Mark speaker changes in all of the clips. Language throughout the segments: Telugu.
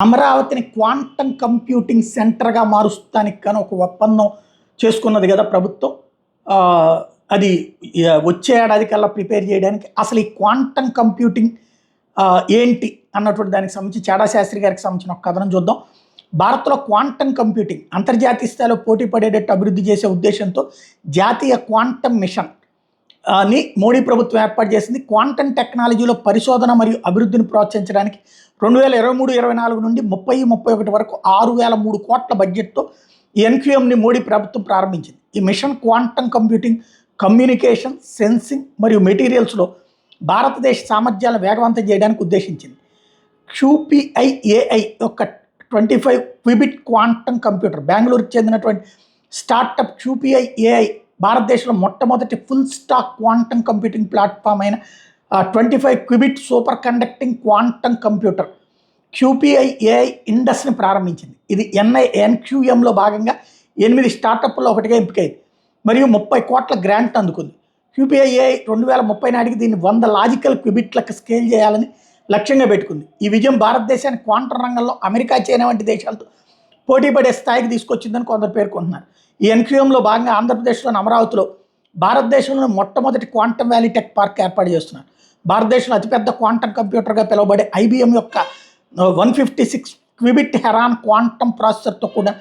Speaker 1: అమరావతిని క్వాంటం కంప్యూటింగ్ సెంటర్గా మారుస్తానికి కానీ ఒక ఒప్పందం చేసుకున్నది కదా ప్రభుత్వం. అది వచ్చే ఏడాది కల్లా ప్రిపేర్ చేయడానికి అసలు ఈ క్వాంటం కంప్యూటింగ్ ఏంటి అన్నటువంటి దానికి సంబంధించి చాడా శాస్త్రి గారికి సంబంధించిన ఒక కథనం చూద్దాం. భారత్లో క్వాంటం కంప్యూటింగ్ అంతర్జాతీయ స్థాయిలో పోటీ పడేటట్టు అభివృద్ధి చేసే ఉద్దేశంతో జాతీయ క్వాంటం మిషన్ ని మోడీ ప్రభుత్వం ఏర్పాటు చేసింది. క్వాంటం టెక్నాలజీలో పరిశోధన మరియు అభివృద్ధిని ప్రోత్సహించడానికి 2023-24 నుండి 30-31 వరకు 6,003 కోట్ల బడ్జెట్తో ఈ ఎన్క్యూఎంని మోడీ ప్రభుత్వం ప్రారంభించింది. ఈ mission quantum computing, communication, sensing మరియు మెటీరియల్స్లో భారతదేశ సామర్థ్యాలను వేగవంతం చేయడానికి ఉద్దేశించింది. QPIAI యొక్క 25 క్విబిట్ క్వాంటం కంప్యూటర్ బెంగళూరుకు చెందినటువంటి స్టార్టప్ QPIAI భారతదేశంలో మొట్టమొదటి full stack quantum computing platform అయిన 25 qubit superconducting quantum computer QPIAI ఇండస్ని ప్రారంభించింది. ఇది NQMలో భాగంగా 8 స్టార్టప్లో ఒకటిగా ఎంపికైంది మరియు 30 కోట్ల గ్రాంట్ అందుకుంది. QPIAI 2030 నాటికి దీన్ని 100 లాజికల్ క్విబిట్లకు స్కేల్ చేయాలని లక్ష్యంగా పెట్టుకుంది. ఈ విజయం భారతదేశాన్ని క్వాంటం రంగంలో అమెరికా, చైనా వంటి దేశాలతో పోటీ పడే స్థాయికి తీసుకొచ్చిందని కొందరు పేర్కొంటున్నారు. ఈ ఎన్క్యూఎంలో భాగంగా ఆంధ్రప్రదేశ్లోని అమరావతిలో భారతదేశంలోని మొట్టమొదటి క్వాంటం వ్యాలీ టెక్ పార్క్ ఏర్పాటు చేస్తున్నారు. భారతదేశంలో అతిపెద్ద క్వాంటం కంప్యూటర్గా పిలువబడే IBM యొక్క 156 క్విబిట్ హెరాన్ క్వాంటం ప్రాసెసర్తో కూడిన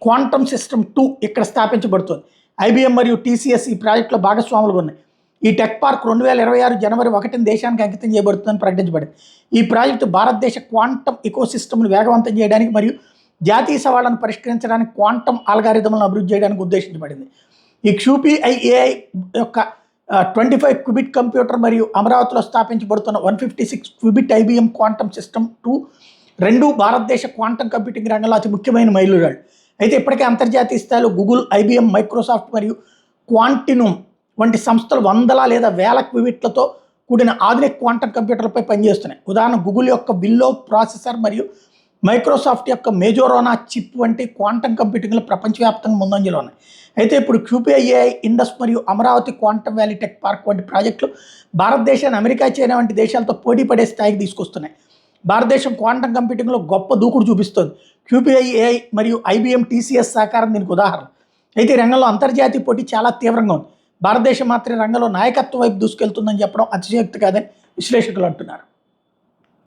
Speaker 1: క్వాంటం సిస్టమ్ 2 ఇక్కడ స్థాపించబడుతుంది. IBM మరియు TCS ఈ ప్రాజెక్టులో భాగస్వాములుగా ఉన్నాయి. ఈ టెక్ పార్క్ 2026 జనవరి 1 దేశానికి అంకితం చేయబడుతుందని ప్రకటించబడింది. ఈ ప్రాజెక్టు భారతదేశ క్వాంటం ఇకోసిస్టమ్ను వేగవంతం చేయడానికి మరియు జాతీయ సవాళ్లను పరిష్కరించడానికి క్వాంటం అల్గారిథంలను అభివృద్ధి చేయడానికి ఉద్దేశించబడింది. ఈ QPIAI యొక్క 25 క్విబిట్ కంప్యూటర్ మరియు అమరావతిలో స్థాపించబడుతున్న 156 క్విబిట్ IBM క్వాంటం సిస్టమ్ 2 రెండు భారతదేశ క్వాంటం కంప్యూటింగ్ రంగంలో అతి ముఖ్యమైన మైలురాళ్ళు. అయితే ఇప్పటికే అంతర్జాతీయ స్థాయిలో గూగుల్, IBM, మైక్రోసాఫ్ట్ మరియు క్వాంటినుమ్ వంటి సంస్థలు వందల లేదా వేల క్విబిట్లతో కూడిన ఆధునిక క్వాంటం కంప్యూటర్లపై పనిచేస్తున్నాయి. ఉదాహరణ గూగుల్ యొక్క విల్లో ప్రాసెసర్ మరియు మైక్రోసాఫ్ట్ యొక్క మేజోరోనా చిప్ వంటి క్వాంటం కంప్యూటింగ్లో ప్రపంచవ్యాప్తంగా ముందంజలో ఉన్నాయి. అయితే ఇప్పుడు QPIAI ఇండస్ మరియు Amaravati quantum valley tech park వంటి ప్రాజెక్టులు భారతదేశాన్ని అమెరికా, చైనా వంటి దేశాలతో పోటీ పడే స్థాయికి తీసుకొస్తున్నాయి. భారతదేశం క్వాంటం కంప్యూటింగ్లో గొప్ప దూకుడు చూపిస్తోంది. QPIAI మరియు IBM, TCS సహకారం దీనికి ఉదాహరణ. అయితే ఈ రంగంలో అంతర్జాతీయ పోటీ చాలా తీవ్రంగా ఉంది. భారతదేశం మాత్రమే రంగంలో నాయకత్వం వైపు దూసుకెళ్తుందని చెప్పడం అతిశయోక్తి కాదని విశ్లేషకులు అంటున్నారు.